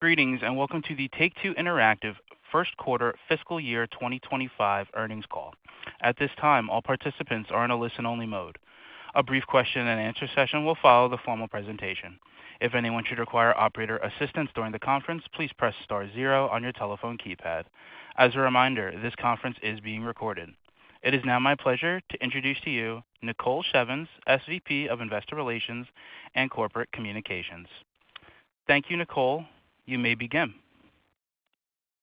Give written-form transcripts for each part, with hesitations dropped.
Greetings and welcome to the Take-Two Interactive First Quarter Fiscal Year 2025 Earnings Call. At this time, all participants are in a listen-only mode. A brief question-and-answer session will follow the formal presentation. If anyone should require operator assistance during the conference, please press star zero on your telephone keypad. As a reminder, this conference is being recorded. It is now my pleasure to introduce to you Nicole Shevins, SVP of Investor Relations and Corporate Communications. Thank you, Nicole. You may begin.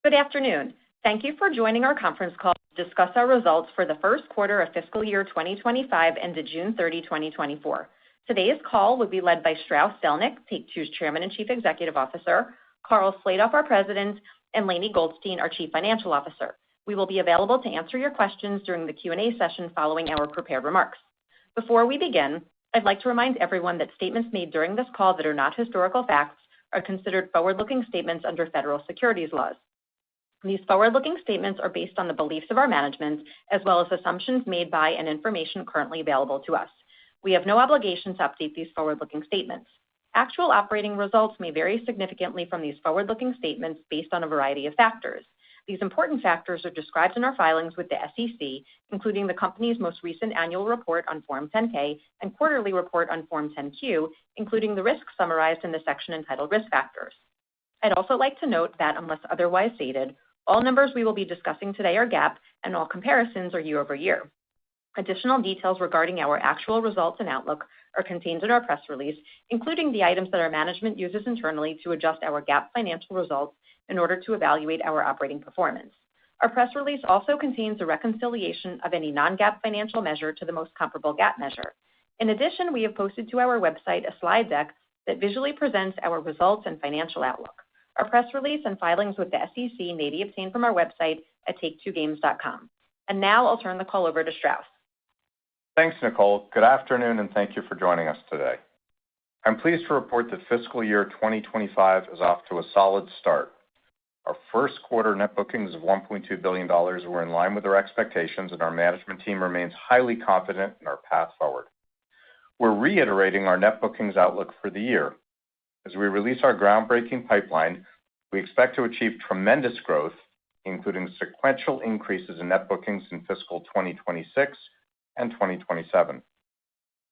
Good afternoon. Thank you for joining our conference call to discuss our results for the first quarter of fiscal year 2025 ended June 30, 2024. Today's call will be led by Strauss Zelnick, Take-Two's Chairman and Chief Executive Officer, Karl Slatoff, our President, and Lainie Goldstein, our Chief Financial Officer. We will be available to answer your questions during the Q&A session following our prepared remarks. Before we begin, I'd like to remind everyone that statements made during this call that are not historical facts are considered forward-looking statements under federal securities laws. These forward-looking statements are based on the beliefs of our management, as well as assumptions made by and information currently available to us. We have no obligation to update these forward-looking statements. Actual operating results may vary significantly from these forward-looking statements based on a variety of factors. These important factors are described in our filings with the SEC, including the company's most recent annual report on Form 10-K and quarterly report on Form 10-Q, including the risks summarized in the section entitled Risk Factors. I'd also like to note that, unless otherwise stated, all numbers we will be discussing today are GAAP, and all comparisons are year-over-year. Additional details regarding our actual results and outlook are contained in our press release, including the items that our management uses internally to adjust our GAAP financial results in order to evaluate our operating performance. Our press release also contains a reconciliation of any non-GAAP financial measure to the most comparable GAAP measure. In addition, we have posted to our website a slide deck that visually presents our results and financial outlook. Our press release and filings with the SEC may be obtained from our website at take2games.com. And now I'll turn the call over to Strauss. Thanks, Nicole. Good afternoon, and thank you for joining us today. I'm pleased to report that fiscal year 2025 is off to a solid start. Our first quarter net bookings of $1.2 billion were in line with our expectations, and our management team remains highly confident in our path forward. We're reiterating our net bookings outlook for the year. As we release our groundbreaking pipeline, we expect to achieve tremendous growth, including sequential increases in net bookings in fiscal 2026 and 2027.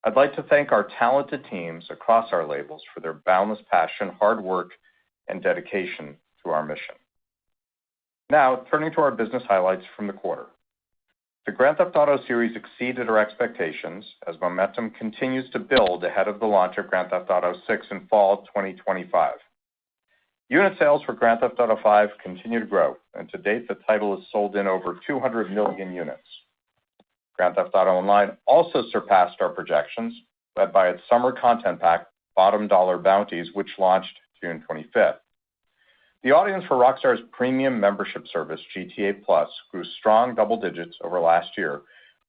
I'd like to thank our talented teams across our labels for their boundless passion, hard work, and dedication to our mission. Now, turning to our business highlights from the quarter. The Grand Theft Auto series exceeded our expectations as momentum continues to build ahead of the launch of Grand Theft Auto 6 in fall 2025. Unit sales for Grand Theft Auto 5 continue to grow, and to date, the title has sold in over 200 million units. Grand Theft Auto Online also surpassed our projections, led by its summer content pack, Bottom Dollar Bounties, which launched June 25th. The audience for Rockstar's premium membership service, GTA Plus, grew strong double digits over last year,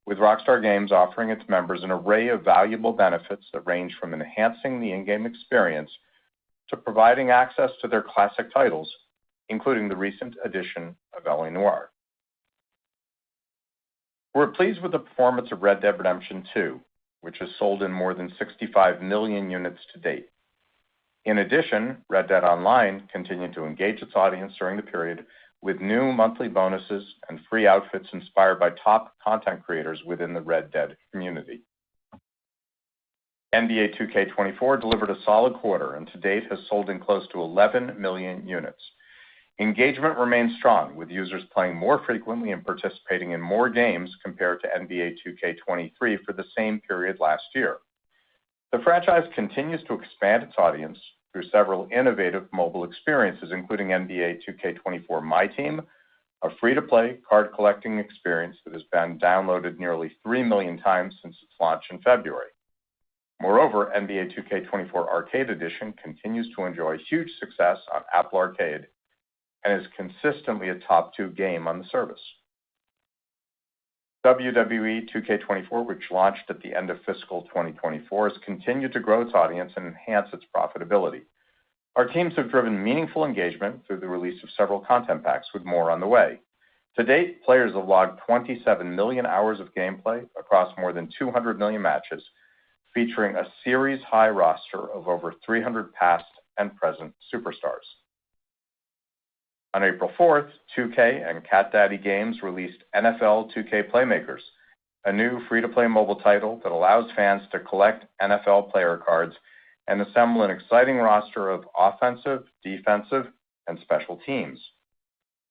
with Rockstar Games offering its members an array of valuable benefits that range from enhancing the in-game experience to providing access to their classic titles, including the recent addition of L.A. Noire. We're pleased with the performance of Red Dead Redemption 2, which has sold in more than 65 million units to date. In addition, Red Dead Online continued to engage its audience during the period with new monthly bonuses and free outfits inspired by top content creators within the Red Dead community. NBA 2K24 delivered a solid quarter and to date has sold in close to 11 million units. Engagement remains strong, with users playing more frequently and participating in more games compared to NBA 2K23 for the same period last year. The franchise continues to expand its audience through several innovative mobile experiences, including NBA 2K24 My Team, a free-to-play card collecting experience that has been downloaded nearly 3 million times since its launch in February. Moreover, NBA 2K24 Arcade Edition continues to enjoy huge success on Apple Arcade and is consistently a top 2 game on the service. WWE 2K24, which launched at the end of fiscal 2024, has continued to grow its audience and enhance its profitability. Our teams have driven meaningful engagement through the release of several content packs, with more on the way. To date, players have logged 27 million hours of gameplay across more than 200 million matches, featuring a series-high roster of over 300 past and present superstars. On April 4th, 2K and Cat Daddy Games released NFL 2K Playmakers, a new free-to-play mobile title that allows fans to collect NFL player cards and assemble an exciting roster of offensive, defensive, and special teams.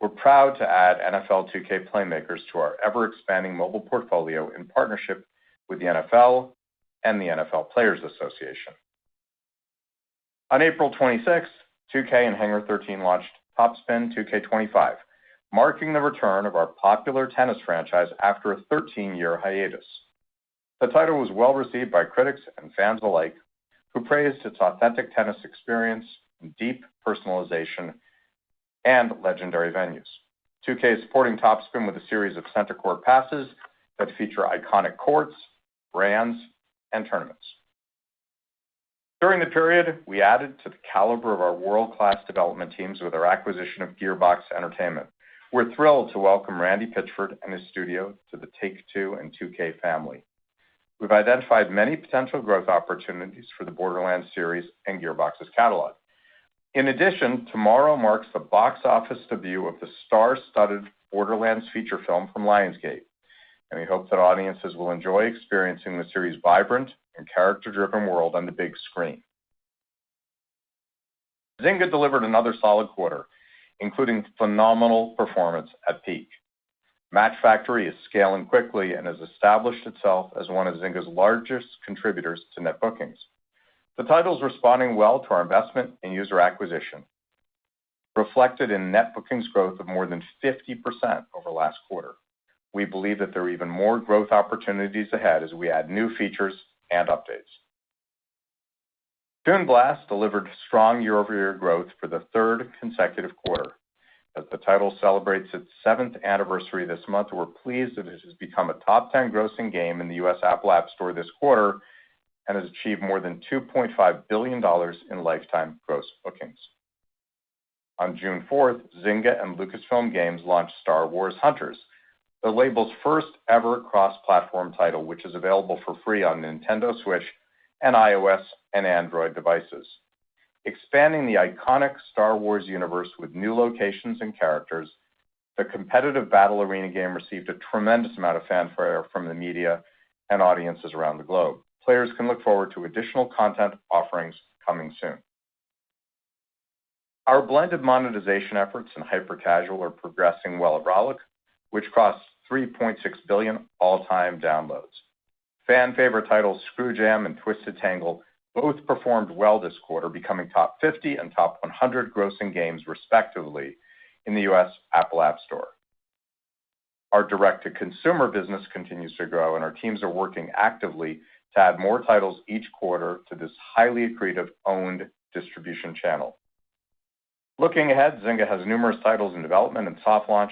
We're proud to add NFL 2K Playmakers to our ever-expanding mobile portfolio in partnership with the NFL and the NFL Players Association. On April 26th, 2K and Hangar 13 launched Topspin 2K25, marking the return of our popular tennis franchise after a 13-year hiatus. The title was well received by critics and fans alike, who praised its authentic tennis experience, deep personalization, and legendary venues. 2K is supporting Topspin with a series of center court passes that feature iconic courts, brands, and tournaments. During the period, we added to the caliber of our world-class development teams with our acquisition of Gearbox Entertainment. We're thrilled to welcome Randy Pitchford and his studio to the Take-Two and 2K family. We've identified many potential growth opportunities for the Borderlands series and Gearbox's catalog. In addition, tomorrow marks the box office debut of the star-studded Borderlands feature film from Lionsgate, and we hope that audiences will enjoy experiencing the series' vibrant and character-driven world on the big screen. Zynga delivered another solid quarter, including phenomenal performance at peak. Match Factory is scaling quickly and has established itself as one of Zynga's largest contributors to net bookings. The title is responding well to our investment in user acquisition, reflected in net bookings growth of more than 50% over last quarter. We believe that there are even more growth opportunities ahead as we add new features and updates. Toon Blast delivered strong year-over-year growth for the third consecutive quarter. As the title celebrates its 7th anniversary this month, we're pleased that it has become a top 10 grossing game in the U.S. Apple App Store this quarter and has achieved more than $2.5 billion in lifetime gross bookings. On June 4th, Zynga and Lucasfilm Games launched Star Wars Hunters, the label's first ever cross-platform title, which is available for free on Nintendo Switch and iOS and Android devices. Expanding the iconic Star Wars universe with new locations and characters, the competitive battle arena game received a tremendous amount of fanfare from the media and audiences around the globe. Players can look forward to additional content offerings coming soon. Our blended monetization efforts in hyper-casual are progressing well at Rollic, which crossed 3.6 billion all-time downloads. Fan-favorite titles Screw Jam and Twisted Tangle both performed well this quarter, becoming top 50 and top 100 grossing games, respectively, in the U.S. Apple App Store. Our direct-to-consumer business continues to grow, and our teams are working actively to add more titles each quarter to this highly accretive owned distribution channel. Looking ahead, Zynga has numerous titles in development and soft launch,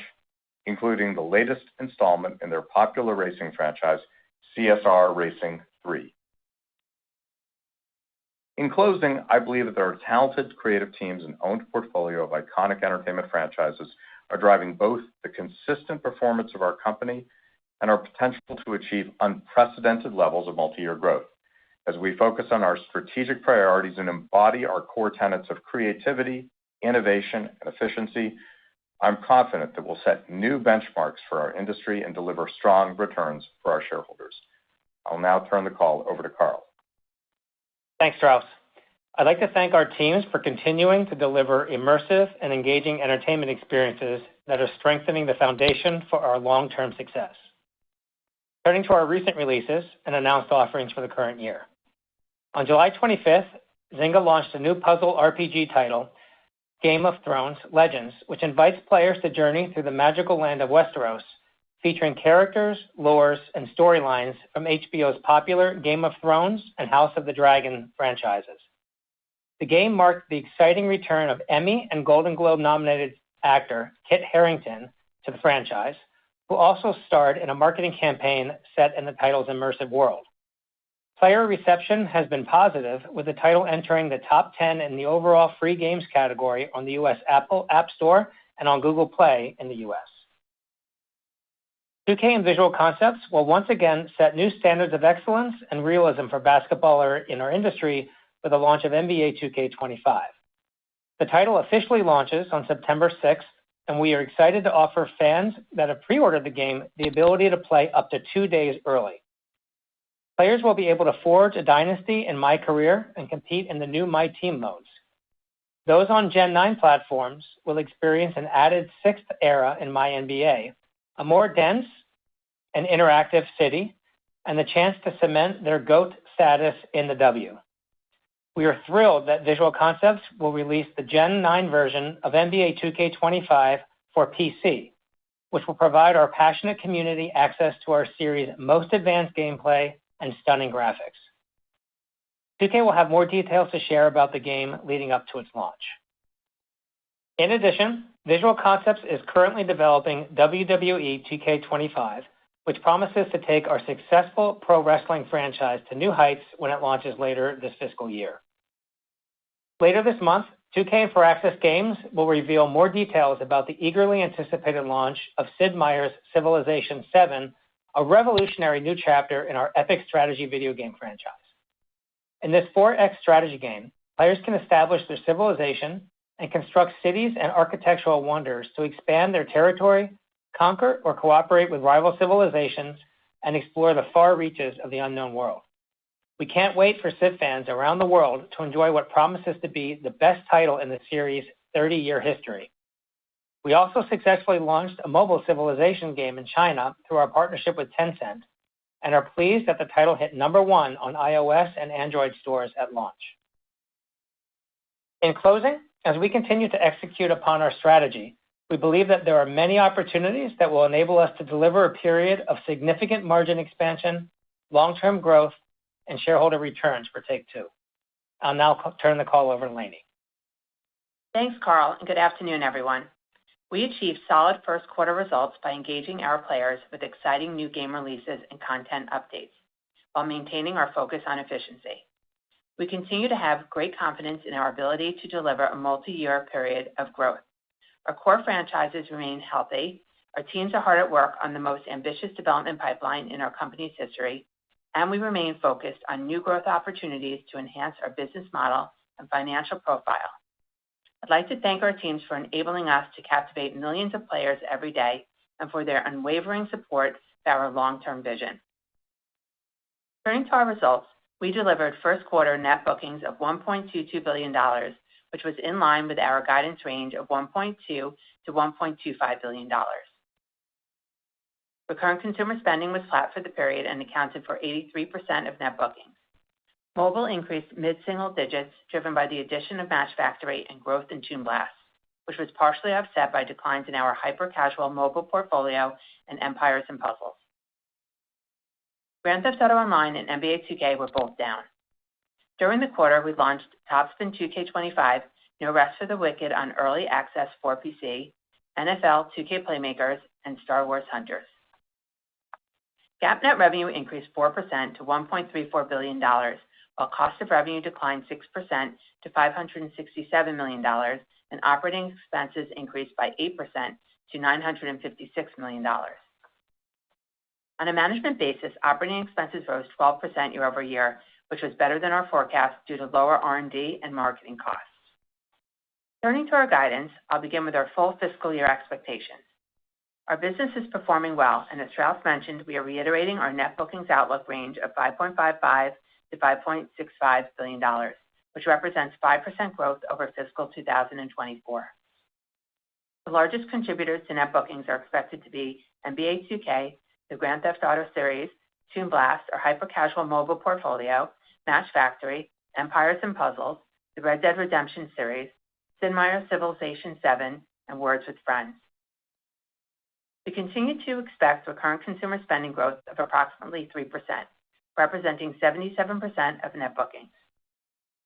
including the latest installment in their popular racing franchise, CSR Racing 3. In closing, I believe that our talented creative teams and owned portfolio of iconic entertainment franchises are driving both the consistent performance of our company and our potential to achieve unprecedented levels of multi-year growth. As we focus on our strategic priorities and embody our core tenets of creativity, innovation, and efficiency, I'm confident that we'll set new benchmarks for our industry and deliver strong returns for our shareholders. I'll now turn the call over to Karl. Thanks, Strauss. I'd like to thank our teams for continuing to deliver immersive and engaging entertainment experiences that are strengthening the foundation for our long-term success. Turning to our recent releases and announced offerings for the current year. On July 25th, Zynga launched a new puzzle RPG title, Game of Thrones Legends, which invites players to journey through the magical land of Westeros, featuring characters, lores, and storylines from HBO's popular Game of Thrones and House of the Dragon franchises. The game marked the exciting return of Emmy and Golden Globe-nominated actor Kit Harington to the franchise, who also starred in a marketing campaign set in the title's immersive world. Player reception has been positive, with the title entering the top 10 in the overall free games category on the U.S. Apple App Store and on Google Play in the U.S. 2K and Visual Concepts will once again set new standards of excellence and realism for basketball in our industry with the launch of NBA 2K25. The title officially launches on September 6th and we are excited to offer fans that have pre-ordered the game the ability to play up to 2 days early. Players will be able to forge a dynasty in My Career and compete in the new My Team modes. Those on Gen 9 platforms will experience an added 6th era in My NBA, a more dense and interactive city, and the chance to cement their GOAT status in the W. We are thrilled that Visual Concepts will release the Gen 9 version of NBA 2K25 for PC, which will provide our passionate community access to our series' most advanced gameplay and stunning graphics. 2K will have more details to share about the game leading up to its launch. In addition, Visual Concepts is currently developing WWE 2K25, which promises to take our successful pro wrestling franchise to new heights when it launches later this fiscal year. Later this month, 2K and Firaxis Games will reveal more details about the eagerly anticipated launch of Sid Meier's Civilization VII, a revolutionary new chapter in our epic strategy video game franchise. In this 4X strategy game, players can establish their civilization and construct cities and architectural wonders to expand their territory, conquer or cooperate with rival civilizations, and explore the far reaches of the unknown world. We can't wait for Civ fans around the world to enjoy what promises to be the best title in the series' 30-year history. We also successfully launched a mobile Civilization game in China through our partnership with Tencent, and are pleased that the title hit #1 on iOS and Android stores at launch. In closing, as we continue to execute upon our strategy, we believe that there are many opportunities that will enable us to deliver a period of significant margin expansion, long-term growth, and shareholder returns for Take-Two. I'll now turn the call over to Lainie. Thanks, Karl, and good afternoon, everyone. We achieved solid first quarter results by engaging our players with exciting new game releases and content updates, while maintaining our focus on efficiency. We continue to have great confidence in our ability to deliver a multi-year period of growth. Our core franchises remain healthy, our teams are hard at work on the most ambitious development pipeline in our company's history, and we remain focused on new growth opportunities to enhance our business model and financial profile. I'd like to thank our teams for enabling us to captivate millions of players every day and for their unwavering support for our long-term vision. Turning to our results, we delivered first quarter net bookings of $1.22 billion, which was in line with our guidance range of $1.2 to $1.25 billion. Recurrent consumer spending was flat for the period and accounted for 83% of net bookings. Mobile increased mid-single digits, driven by the addition of Match Factory and growth in Toon Blast, which was partially offset by declines in our hyper-casual mobile portfolio and Empires & Puzzles. Grand Theft Auto Online and NBA 2K were both down. During the quarter, we launched Top Spin 2K25, No Rest for the Wicked on Early Access for PC, NFL 2K Playmakers, and Star Wars Hunters. GAAP net revenue increased 4% to $1.34 billion, while cost of revenue declined 6% to $567 million, and operating expenses increased by 8% to $956 million. On a management basis, operating expenses rose 12% year over year, which was better than our forecast due to lower R&D and marketing costs. Turning to our guidance, I'll begin with our full fiscal year expectations. Our business is performing well, and as Strauss mentioned, we are reiterating our net bookings outlook range of $5.55 to $5.65 billion, which represents 5% growth over fiscal 2024. The largest contributors to net bookings are expected to be NBA 2K, the Grand Theft Auto series, Toon Blast, our hyper-casual mobile portfolio, Match Factory, Empires & Puzzles, the Red Dead Redemption series, Sid Meier's Civilization VII, and Words with Friends. We continue to expect recurrent consumer spending growth of approximately 3%, representing 77% of net bookings.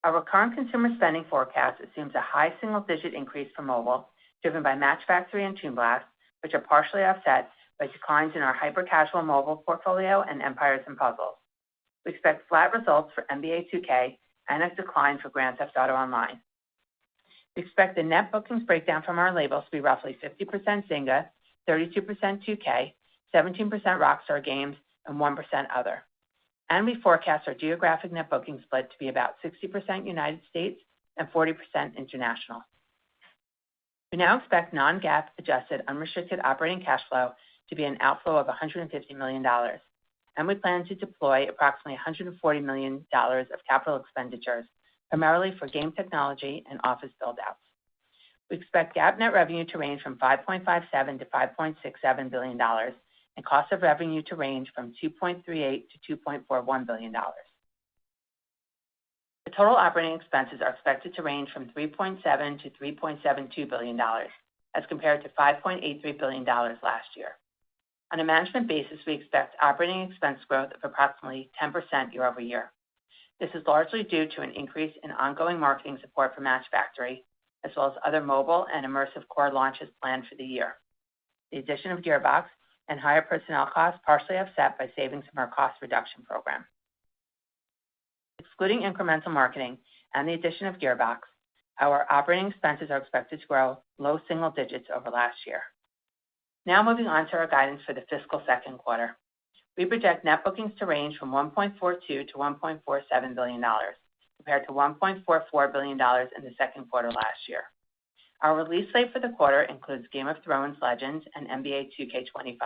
Our recurrent consumer spending forecast assumes a high single-digit increase for mobile, driven by Match Factory and Toon Blast, which are partially offset by declines in our hyper-casual mobile portfolio and Empires & Puzzles. We expect flat results for NBA 2K and a decline for Grand Theft Auto Online. We expect the net bookings breakdown from our labels to be roughly 50% Zynga, 32% 2K, 17% Rockstar Games, and 1% other. And we forecast our geographic net booking split to be about 60% United States and 40% international. We now expect non-GAAP adjusted unrestricted operating cash flow to be an outflow of $150 million, and we plan to deploy approximately $140 million of capital expenditures, primarily for game technology and office build-outs. We expect GAAP net revenue to range from $5.57 to $5.67 billion, and cost of revenue to range from $2.38 to $2.41 billion. The total operating expenses are expected to range from $3.7 to $3.72 billion, as compared to $5.83 billion last year. On a management basis, we expect operating expense growth of approximately 10% year over year. This is largely due to an increase in ongoing marketing support for Match Factory, as well as other mobile and immersive core launches planned for the year. The addition of Gearbox and higher personnel costs partially offset by savings from our cost reduction program. Excluding incremental marketing and the addition of Gearbox, our operating expenses are expected to grow low single digits over last year. Now moving on to our guidance for the fiscal second quarter. We project net bookings to range from $1.42 to $1.47 billion, compared to $1.44 billion in the second quarter last year. Our release slate for the quarter includes Game of Thrones Legends and NBA 2K25.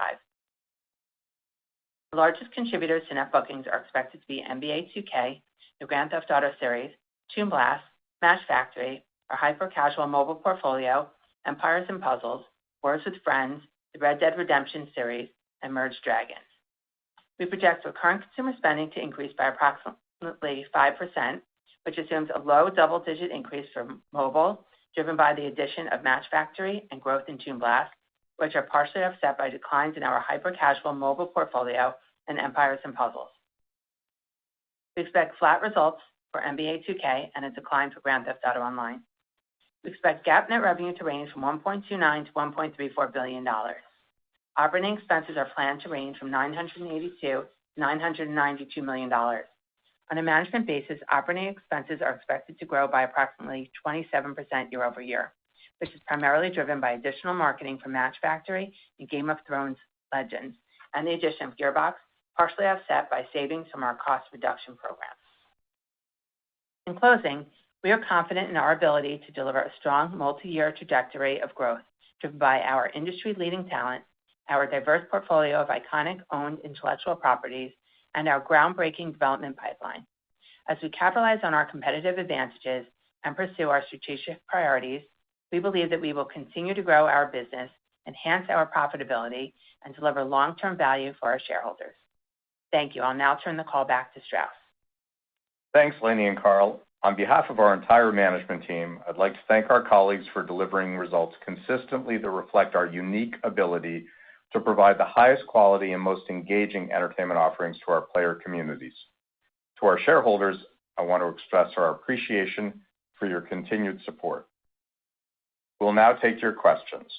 The largest contributors to net bookings are expected to be NBA 2K, the Grand Theft Auto series, Toon Blast, Match Factory, our hyper-casual mobile portfolio, Empires & Puzzles, Words with Friends, the Red Dead Redemption series, and Merge Dragons. We project recurrent consumer spending to increase by approximately 5%, which assumes a low double-digit increase for mobile, driven by the addition of Match Factory and growth in Toon Blast, which are partially offset by declines in our hyper-casual mobile portfolio and Empires & Puzzles. We expect flat results for NBA 2K and a decline for Grand Theft Auto Online. We expect GAAP net revenue to range from $1.29 to $1.34 billion. Operating expenses are planned to range from $982 to $992 million. On a management basis, operating expenses are expected to grow by approximately 27% year over year, which is primarily driven by additional marketing for Match Factory and Game of Thrones Legends, and the addition of Gearbox, partially offset by savings from our cost reduction program. In closing, we are confident in our ability to deliver a strong multi-year trajectory of growth, driven by our industry-leading talent, our diverse portfolio of iconic owned intellectual properties, and our groundbreaking development pipeline. As we capitalize on our competitive advantages and pursue our strategic priorities, we believe that we will continue to grow our business, enhance our profitability, and deliver long-term value for our shareholders. Thank you. I'll now turn the call back to Strauss. Thanks, Lainie and Carl. On behalf of our entire management team, I'd like to thank our colleagues for delivering results consistently that reflect our unique ability to provide the highest quality and most engaging entertainment offerings to our player communities. To our shareholders, I want to express our appreciation for your continued support. We'll now take your questions.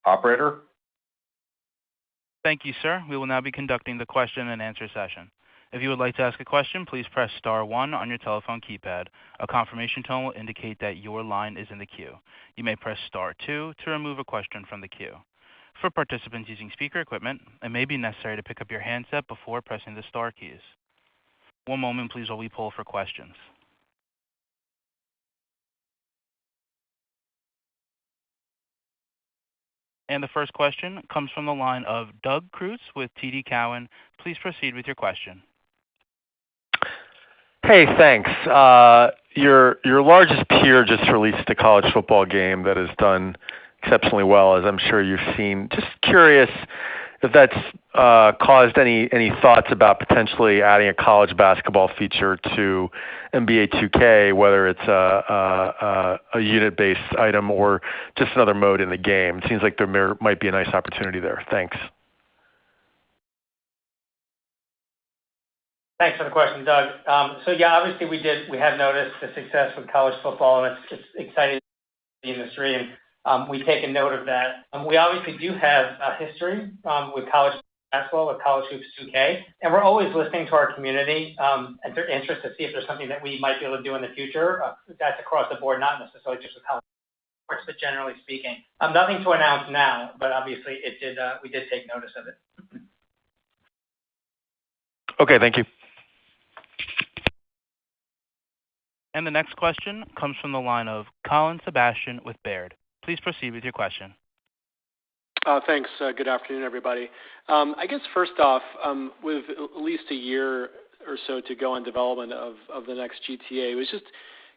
Operator? Thank you, sir. We will now be conducting the question and answer session. If you would like to ask a question, please press star 1 on your telephone keypad. A confirmation tone will indicate that your line is in the queue. You may press star 2 to remove a question from the queue. For participants using speaker equipment, it may be necessary to pick up your handset before pressing the star keys. One moment, please, while we poll for questions. And the first question comes from the line of Doug Creutz with TD Cowen. Please proceed with your question. Hey, thanks. Your largest peer just released a college football game that has done exceptionally well, as I'm sure you've seen. Just curious if that's caused any thoughts about potentially adding a college basketball feature to NBA 2K, whether it's a unit-based item or just another mode in the game. It seems like there might be a nice opportunity there. Thanks. Thanks for the question, Doug. Obviously we have noticed the success with college football, and it's exciting the industry, and we've taken note of that. We obviously do have a history with college basketball, with College Hoops 2K, and we're always listening to our community and their interest to see if there's something that we might be able to do in the future. That's across the board, not necessarily just with college sports, but generally speaking. Nothing to announce now, but obviously we did take notice of it. Okay, thank you. And the next question comes from the line of Colin Sebastian with Baird. Please proceed with your question. Thanks. Good afternoon, everybody. I guess first off, with at least a year or so to go on development of the next GTA, I was just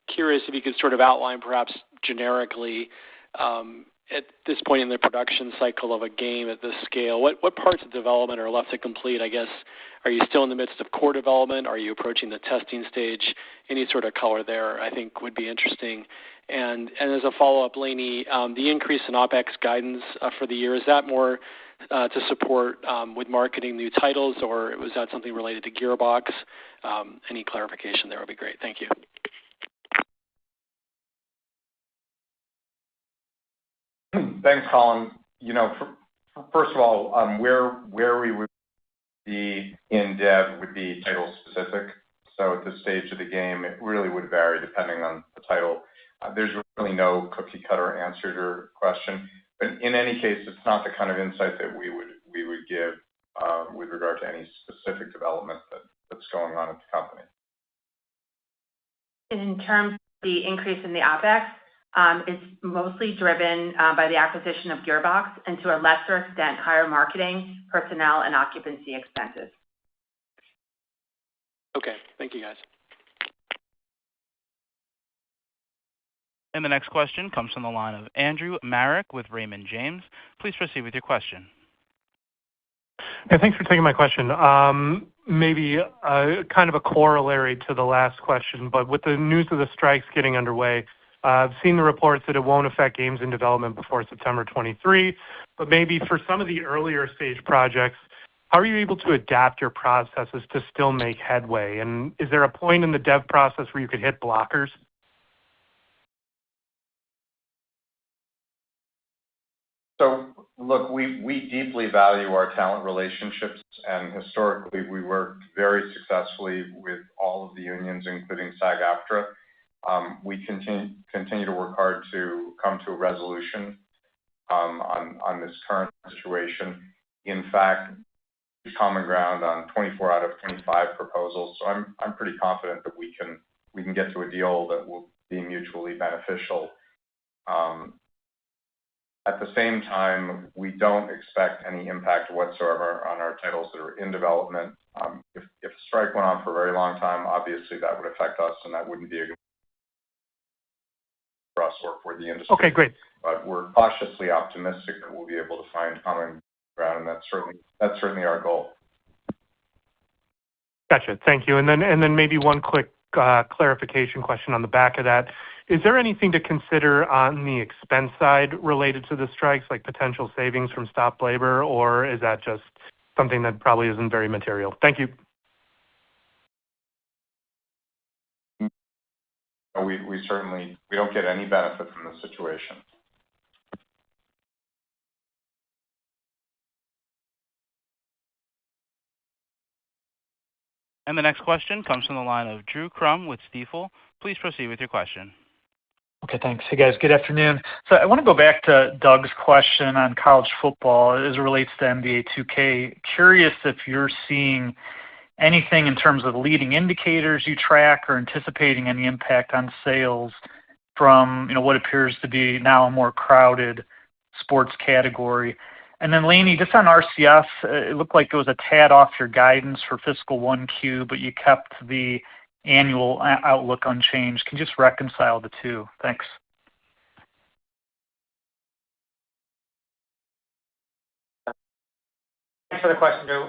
curious if you could sort of outline perhaps generically at this point in the production cycle of a game at this scale, what parts of development are left to complete? I guess, are you still in the midst of core development? Are you approaching the testing stage? Any sort of color there I think would be interesting. And as a follow-up, Lainey, the increase in OpEx guidance for the year, is that more to support with marketing new titles, or was that something related to Gearbox? Any clarification there would be great. Thank you. Thanks, Colin. First of all, where we would be in dev would be title specific. So at this stage of the game, it really would vary depending on the title. There's really no cookie cutter answer to your question. But in any case, it's not the kind of insight that we would give with regard to any specific development that's going on at the company. In terms of the increase in the OpEx, it's mostly driven by the acquisition of Gearbox and to a lesser extent, higher marketing, personnel, and occupancy expenses. Okay, thank you guys. And the next question comes from the line of Andrew Marek with Raymond James. Please proceed with your question. Yeah, thanks for taking my question. Maybe kind of a corollary to the last question, but with the news of the strikes getting underway, I've seen the reports that it won't affect games in development before September 23, but maybe for some of the earlier stage projects, how are you able to adapt your processes to still make headway? And is there a point in the dev process where you could hit blockers? So, look, we deeply value our talent relationships, and historically we worked very successfully with all of the unions, including SAG-AFTRA. We continue to work hard to come to a resolution on this current situation. In fact, common ground on 24 out of 25 proposals. So I'm pretty confident that we can get to a deal that will be mutually beneficial. At the same time, we don't expect any impact whatsoever on our titles that are in development. If a strike went on for a very long time, obviously that would affect us, and that wouldn't be a good for us or for the industry. Okay, great. But we're cautiously optimistic that we'll be able to find common ground, and that's certainly our goal. Gotcha. Thank you. And then maybe one quick clarification question on the back of that. Is there anything to consider on the expense side related to the strikes, like potential savings from stopped labor, or is that just something that probably isn't very material? Thank you. We certainly don't get any benefit from the situation. And the next question comes from the line of Drew Crum with Stifel. Please proceed with your question. Okay, thanks. Hey, guys. Good afternoon. So I want to go back to Doug's question on college football as it relates to NBA 2K. Curious if you're seeing anything in terms of the leading indicators you track or anticipating any impact on sales from what appears to be now a more crowded sports category. And then, Lainey, just on RCS, it looked like it was a tad off your guidance for fiscal 1Q, but you kept the annual outlook unchanged. Can you just reconcile the two? Thanks. Thanks for the question, Drew.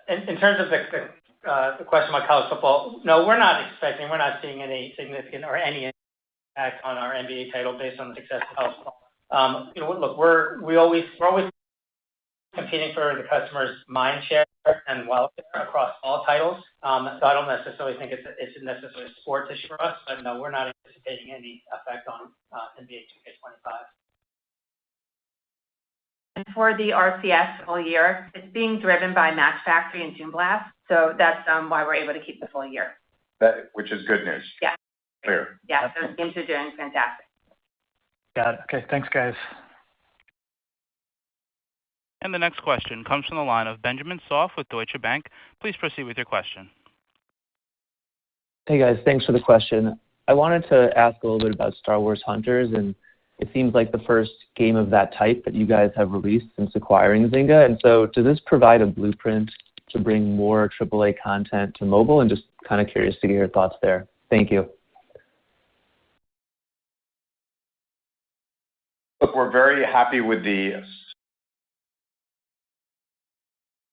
In terms of the question about college football, no, we're not seeing any significant or any impact on our NBA title based on the success of college football. Look, we're always competing for the customer's mind share and welfare across all titles. So I don't necessarily think it's necessarily a sports issue for us, but no, we're not anticipating any effect on NBA 2K25. And for the RCS full year, it's being driven by Match Factory and Toon Blast, so that's why we're able to keep the full year. Which is good news. Yeah. Clear. Yeah, those games are doing fantastic. Got it. Okay, thanks, guys. And the next question comes from the line of Benjamin Soff with Deutsche Bank. Please proceed with your question. Hey guys, thanks for the question. I wanted to ask a little bit about Star Wars Hunters and it seems like the first game of that type that you guys have released since acquiring Zynga. And so does this provide a blueprint to bring more AAA content to mobile? And just kind of curious to get your thoughts there. Thank you. Look, we're very happy with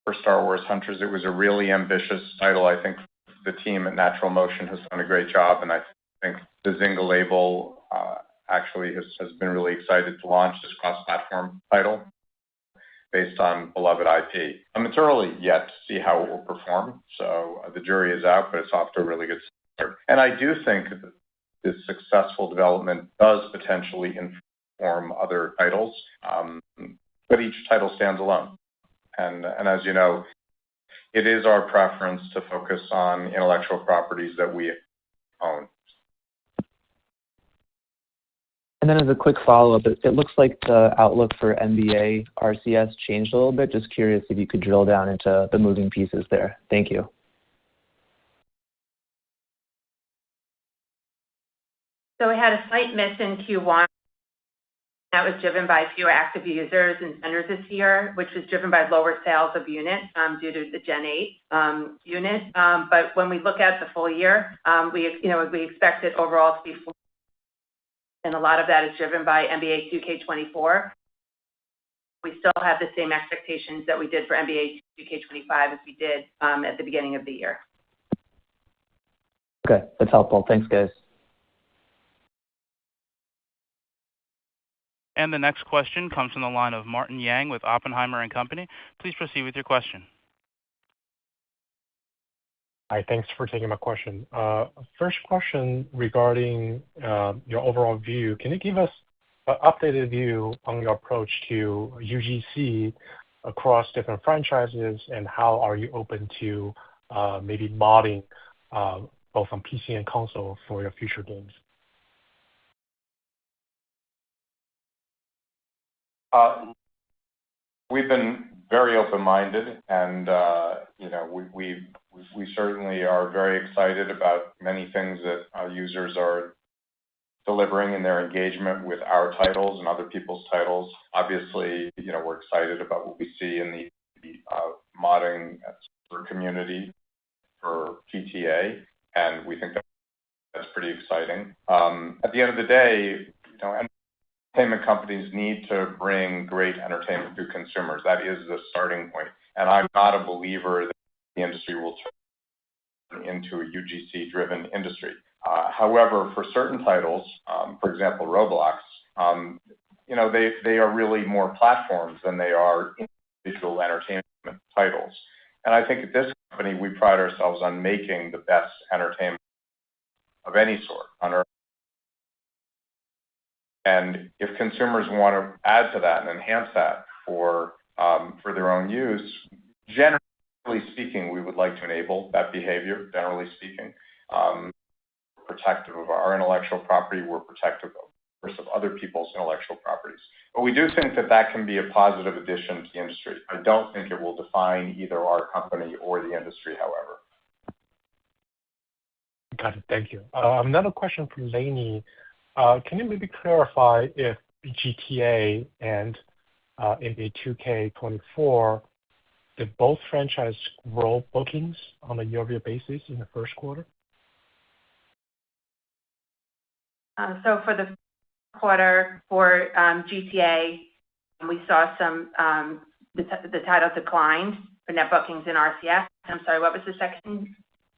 for Star Wars Hunters. It was a really ambitious title. I think the team at Natural Motion has done a great job, and I think the Zynga label actually has been really excited to launch this cross-platform title based on beloved IP. It's early yet to see how it will perform, so the jury is out, but it's off to a really good start. And I do think that this successful development does potentially inform other titles, but each title stands alone. And as you know, it is our preference to focus on intellectual properties that we own. And then as a quick follow-up, it looks like the outlook for NBA RCS changed a little bit. Just curious if you could drill down into the moving pieces there. Thank you. So we had a slight miss in Q1. That was driven by fewer active users and centers this year, which was driven by lower sales of units due to the Gen 8 unit. But when we look at the full year, we expect it overall to be full, and a lot of that is driven by NBA 2K24. We still have the same expectations that we did for NBA 2K25 as we did at the beginning of the year. Okay, that's helpful. Thanks, guys. And the next question comes from the line of Martin Yang with Oppenheimer & Company. Please proceed with your question. Hi, thanks for taking my question. First question regarding your overall view. Can you give us an updated view on your approach to UGC across different franchises, and how are you open to maybe modding both on PC and console for your future games? We've been very open-minded, and we certainly are very excited about many things that our users are delivering in their engagement with our titles and other people's titles. Obviously, we're excited about what we see in the modding community for GTA, and we think that's pretty exciting. At the end of the day, entertainment companies need to bring great entertainment to consumers. That is the starting point. And I'm not a believer that the industry will turn into a UGC-driven industry. However, for certain titles, for example, Roblox, they are really more platforms than they are individual entertainment titles. And I think at this company, we pride ourselves on making the best entertainment of any sort on Earth. And if consumers want to add to that and enhance that for their own use, generally speaking, we would like to enable that behavior, generally speaking. Protective of our intellectual property, we're protective of other people's intellectual properties. But we do think that can be a positive addition to the industry. I don't think it will define either our company or the industry, however. Got it. Thank you. Another question from Lainey. Can you maybe clarify if GTA and NBA 2K24, did both franchise grow bookings on a year-over-year basis in the first quarter? So for the quarter for GTA, we saw the title declined for net bookings in RCS. I'm sorry, what was the second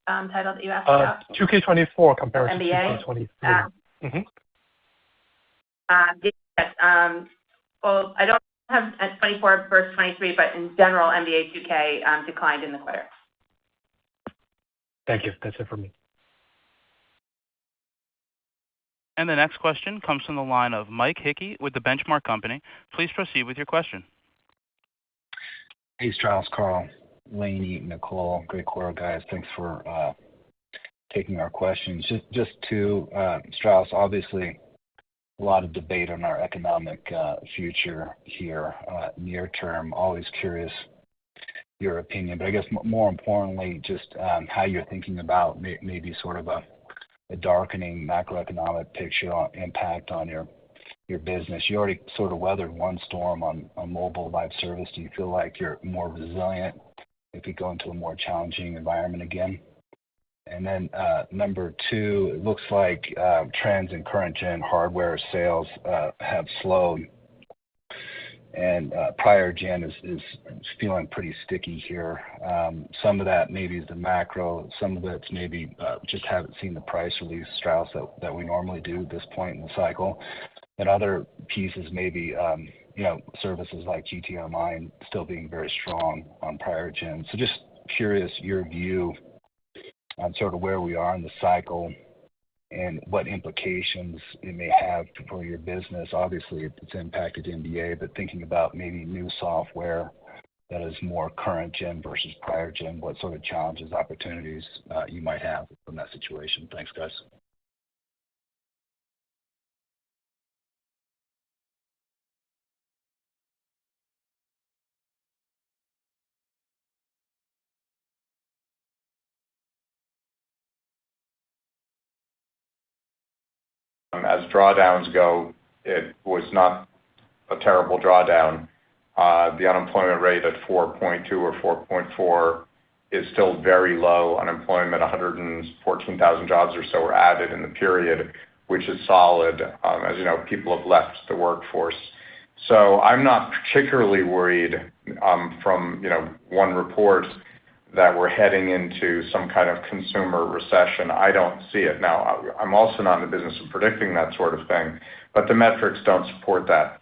title that you asked about? 2K24 compared to NBA? 2K23. Yes. Well, I don't have 24 versus 23, but in general, NBA 2K declined in the quarter. Thank you. That's it for me. And the next question comes from the line of Mike Hickey with The Benchmark Company. Please proceed with your question. Hey, Strauss, Carl, Lainey, Nicole. Great quarter, guys. Thanks for taking our questions. Just to Strauss, obviously, a lot of debate on our economic future here, near term. Always curious your opinion, but I guess more importantly, just how you're thinking about maybe sort of a darkening macroeconomic picture impact on your your business? You already sort of weathered one storm on mobile live service. Do you feel like you're more resilient if you go into a more challenging environment again? And then number two, it looks like trends in current gen hardware sales have slowed, and prior gen is feeling pretty sticky here. Some of that maybe is the macro. Some of it's maybe just haven't seen the price release, Strauss, that we normally do at this point in the cycle. And other pieces maybe, services like GT Online still being very strong on prior gen. So just curious your view on sort of where we are in the cycle and what implications it may have for your business. Obviously, it's impacted NBA, but thinking about maybe new software that is more current gen versus prior gen, what sort of challenges, opportunities you might have from that situation. Thanks, guys. As drawdowns go, it was not a terrible drawdown. The unemployment rate at 4.2 or 4.4 is still very low. Unemployment, 114,000 jobs or so were added in the period, which is solid. As you know, people have left the workforce. So I'm not particularly worried from one report that we're heading into some kind of consumer recession. I don't see it. Now, I'm also not in the business of predicting that sort of thing, but the metrics don't support that.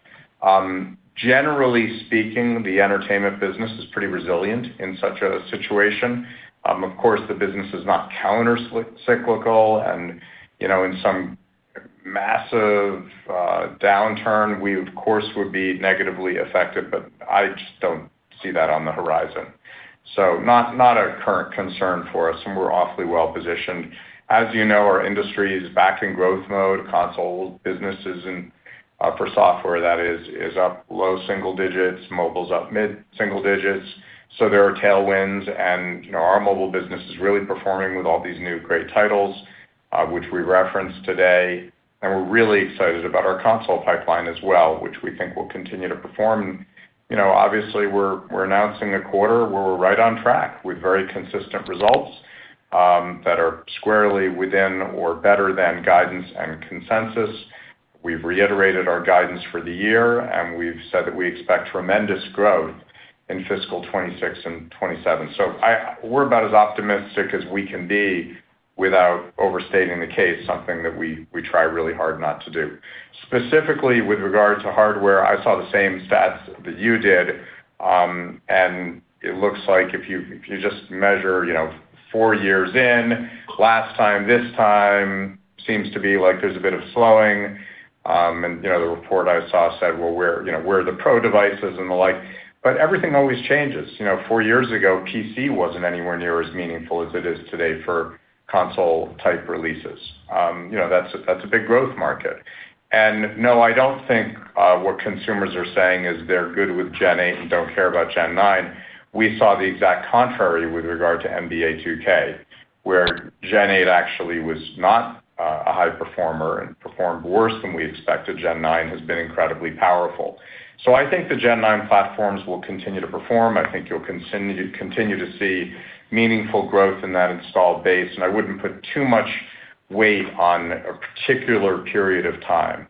Generally speaking, the entertainment business is pretty resilient in such a situation. Of course, the business is not counter-cyclical, and in some massive downturn, we of course would be negatively affected, but I just don't see that on the horizon. So not a current concern for us, and we're awfully well positioned. As you know, our industry is back in growth mode. Console businesses and for software, that is up low single digits. Mobile's up mid single digits. So there are tailwinds, and our mobile business is really performing with all these new great titles, which we referenced today. And we're really excited about our console pipeline as well, which we think will continue to perform. Obviously, we're announcing a quarter where we're right on track with very consistent results that are squarely within or better than guidance and consensus. We've reiterated our guidance for the year, and we've said that we expect tremendous growth in fiscal 26 and 27. So we're about as optimistic as we can be without overstating the case, something that we try really hard not to do. Specifically with regard to hardware, I saw the same stats that you did, and it looks like if you just measure, 4 years in, last time, this time, seems to be like there's a bit of slowing. And the report I saw said, well, where are the pro devices and the like. But everything always changes. 4 years ago, PC wasn't anywhere near as meaningful as it is today for console-type releases. That's a big growth market. And no, I don't think what consumers are saying is they're good with Gen 8 and don't care about Gen 9. We saw the exact contrary with regard to NBA 2K, where Gen 8 actually was not a high performer and performed worse than we expected. Gen 9 has been incredibly powerful. So I think the Gen 9 platforms will continue to perform. I think you'll continue to see meaningful growth in that installed base, and I wouldn't put too much weight on a particular period of time.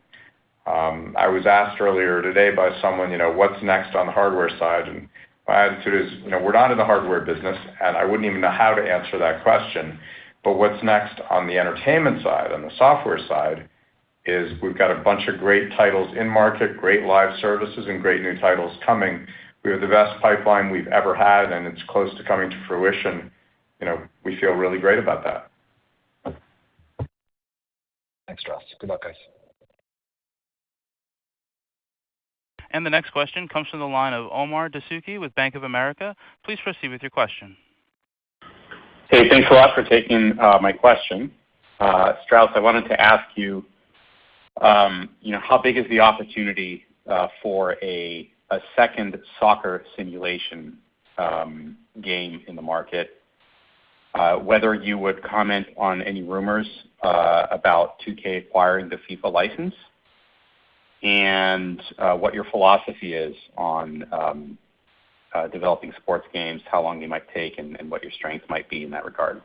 I was asked earlier today by someone, what's next on the hardware side, and my attitude is, we're not in the hardware business, and I wouldn't even know how to answer that question. But what's next on the entertainment side, on the software side, is we've got a bunch of great titles in market, great live services, and great new titles coming. We have the best pipeline we've ever had, and it's close to coming to fruition. We feel really great about that. Thanks, Strauss. Good luck, guys. And the next question comes from the line of Omar Dessouky with Bank of America. Please proceed with your question. Hey, thanks a lot for taking my question. Strauss, I wanted to ask you, how big is the opportunity for a second soccer simulation game in the market? Whether you would comment on any rumors about 2K acquiring the FIFA license, and what your philosophy is on developing sports games, how long they might take, and what your strengths might be in that regard.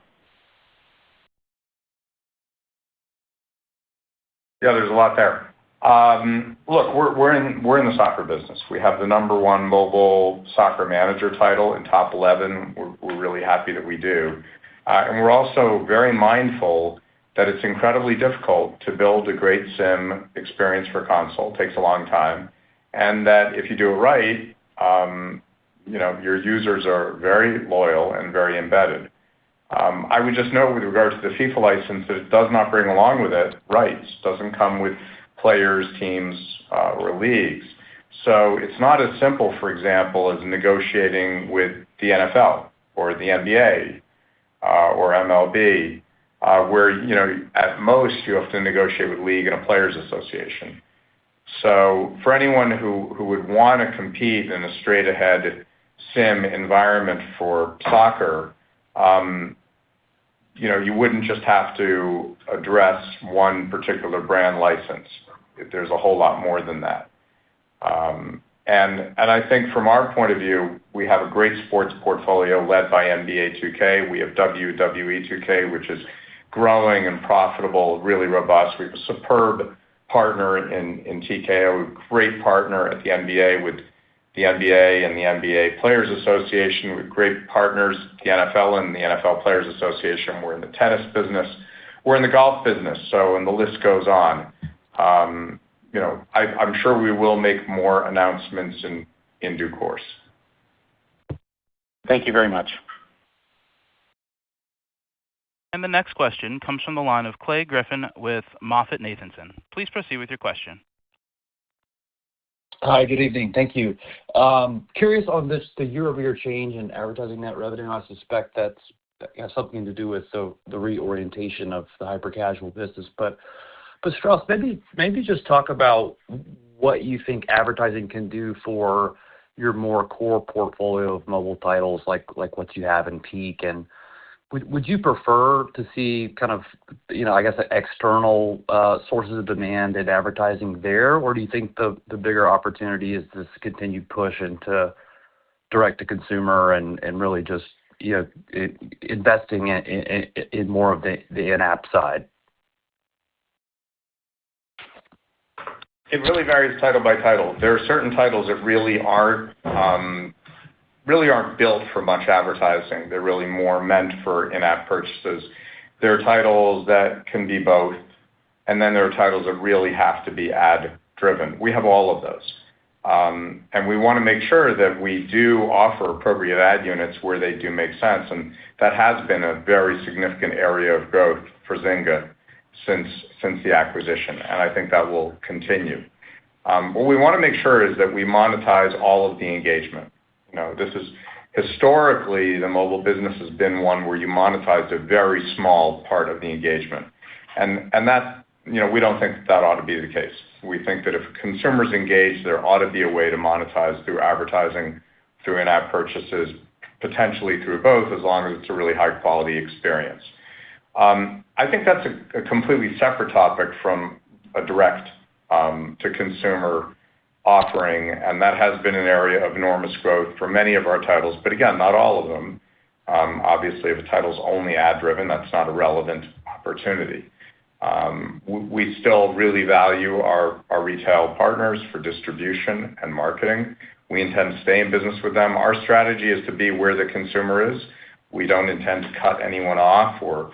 Yeah, there's a lot there. Look, we're in the soccer business. We have the #1 mobile soccer manager title in top 11. We're really happy that we do. And we're also very mindful that it's incredibly difficult to build a great sim experience for console. It takes a long time. And that if you do it right, your users are very loyal and very embedded. I would just note with regard to the FIFA license that it does not bring along with it rights. It doesn't come with players, teams, or leagues. So it's not as simple, for example, as negotiating with the NFL or the NBA or MLB, where at most you have to negotiate with league and a players association. So for anyone who would want to compete in a straight-ahead sim environment for soccer, you wouldn't just have to address one particular brand license. There's a whole lot more than that. And I think from our point of view, we have a great sports portfolio led by NBA 2K. We have WWE 2K, which is growing and profitable, really robust. We have a superb partner in TKO, a great partner at the NBA with the NBA and the NBA Players Association, with great partners, the NFL and the NFL Players Association. We're in the tennis business. We're in the golf business, and the list goes on. I'm sure we will make more announcements in due course. Thank you very much. And the next question comes from the line of Clay Griffin with MoffettNathanson. Please proceed with your question. Hi, good evening. Thank you. Curious on the year-over-year change in advertising net revenue. I suspect that's has something to do with the reorientation of the hyper-casual business. But Strauss, maybe just talk about what you think advertising can do for your more core portfolio of mobile titles like what you have in Peak. And would you prefer to see kind of, external sources of demand and advertising there? Or do you think the bigger opportunity is this continued push into direct-to-consumer and really just, investing in more of the in-app side? It really varies title by title. There are certain titles that really aren't built for much advertising. They're really more meant for in-app purchases. There are titles that can be both, and then there are titles that really have to be ad-driven. We have all of those. And we want to make sure that we do offer appropriate ad units where they do make sense, and that has been a very significant area of growth for Zynga since the acquisition, and I think that will continue. What we want to make sure is that we monetize all of the engagement. This is historically the mobile business has been one where you monetized a very small part of the engagement, and that we don't think that ought to be the case. We think that if consumers engage, there ought to be a way to monetize through advertising, through in-app purchases, potentially through both, as long as it's a really high-quality experience. I think that's a completely separate topic from a direct-to-consumer offering, and that has been an area of enormous growth for many of our titles, but again, not all of them. Obviously, if a title's only ad-driven, that's not a relevant opportunity. We still really value our retail partners for distribution and marketing. We intend to stay in business with them. Our strategy is to be where the consumer is. We don't intend to cut anyone off or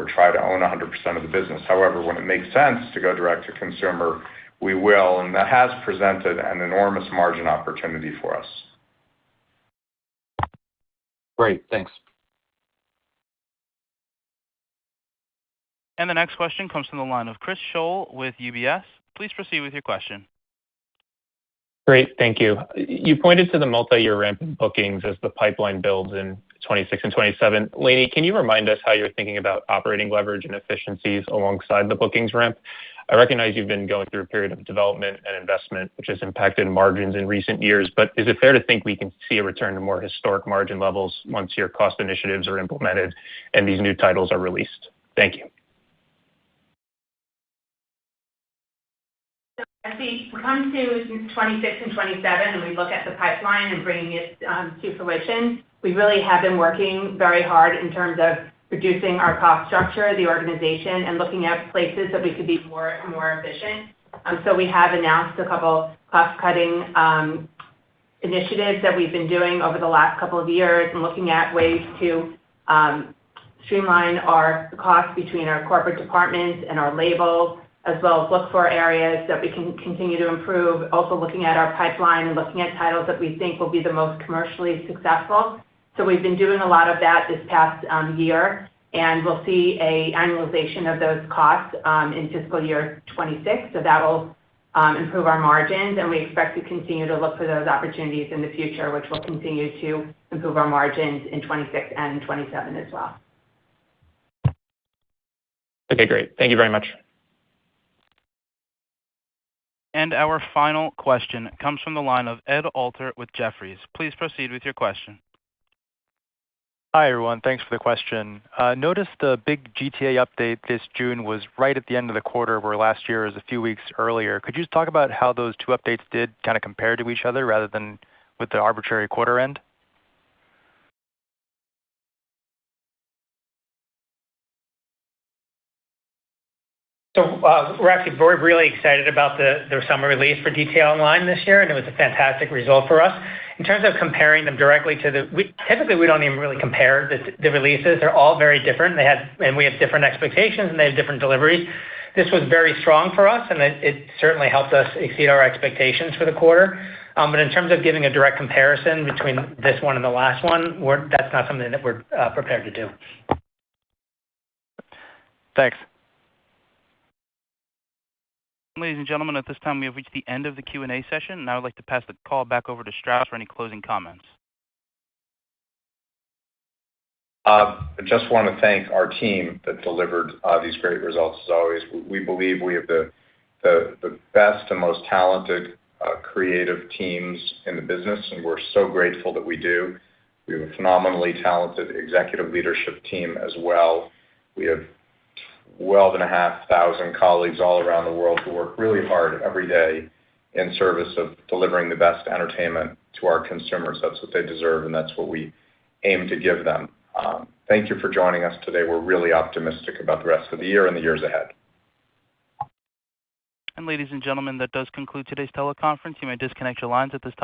try to own 100% of the business. However, when it makes sense to go direct to consumer, we will, and that has presented an enormous margin opportunity for us. Great, thanks. And the next question comes from the line of Chris Schoell with UBS. Please proceed with your question. Great, thank you. You pointed to the multi-year ramp in bookings as the pipeline builds in 26 and 27. Lainie, can you remind us how you're thinking about operating leverage and efficiencies alongside the bookings ramp? I recognize you've been going through a period of development and investment, which has impacted margins in recent years, but is it fair to think we can see a return to more historic margin levels once your cost initiatives are implemented and these new titles are released? Thank you. As we come to 26 and 27 and we look at the pipeline and bringing it to fruition, we really have been working very hard in terms of reducing our cost structure, the organization, and looking at places that we could be more efficient. So we have announced a couple cost-cutting initiatives that we've been doing over the last couple of years and looking at ways to streamline our costs between our corporate departments and our labels, as well as look for areas that we can continue to improve. Also looking at our pipeline and looking at titles that we think will be the most commercially successful. So we've been doing a lot of that this past year, and we'll see an annualization of those costs in fiscal year 26. So that will improve our margins, and we expect to continue to look for those opportunities in the future, which will continue to improve our margins in 26 and 27 as well. Okay, great. Thank you very much. And our final question comes from the line of Ed Alter with Jefferies. Please proceed with your question. Hi, everyone. Thanks for the question. Noticed the big GTA update this June was right at the end of the quarter, where last year was a few weeks earlier. Could you just talk about how those two updates did kind of compare to each other rather than with the arbitrary quarter end? So we're really excited about the summer release for GTA Online this year, and it was a fantastic result for us. In terms of comparing them directly to typically we don't even really compare the releases. They're all very different. We have different expectations, and they have different deliveries. This was very strong for us, and it certainly helped us exceed our expectations for the quarter. But in terms of giving a direct comparison between this one and the last one, that's not something that we're prepared to do. Thanks. Ladies and gentlemen, at this time we have reached the end of the Q&A session, and I would like to pass the call back over to Strauss for any closing comments. I just want to thank our team that delivered these great results as always. We believe we have the best and most talented creative teams in the business, and we're so grateful that we do. We have a phenomenally talented executive leadership team as well. We have 12,500 colleagues all around the world who work really hard every day in service of delivering the best entertainment to our consumers. That's what they deserve, and that's what we aim to give them. Thank you for joining us today. We're really optimistic about the rest of the year and the years ahead. And ladies and gentlemen, that does conclude today's teleconference. You may disconnect your lines at this time.